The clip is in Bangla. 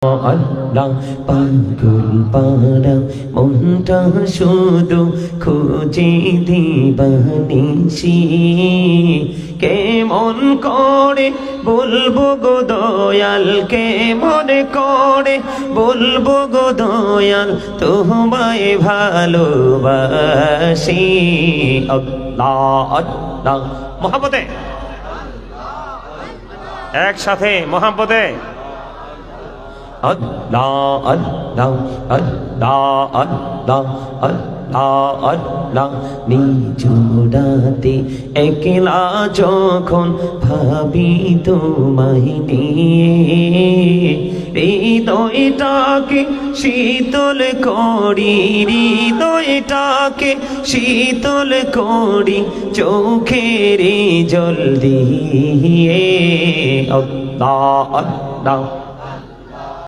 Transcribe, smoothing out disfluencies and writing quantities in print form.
আল্লাহ পাগল পারা মনটা শুধু খুঁজে দিবানিসি কেমন করে বলবো গো দয়াল কেমন করে বলবো গো দয়াল তোমায় ভালোবাসি আল্লাহ আল্লাহ মহব্বতে একসাথে মহব্বতে Allah Allah Allah Allah Allah Allah নিজুরাতে একলা যখন ভাবি তোমায় নিয়ে হৃদয়টাকে শীতল করি হৃদয়টাকে শীতল করি চোখের জল দিয়ে আল্লাহ আল্লাহ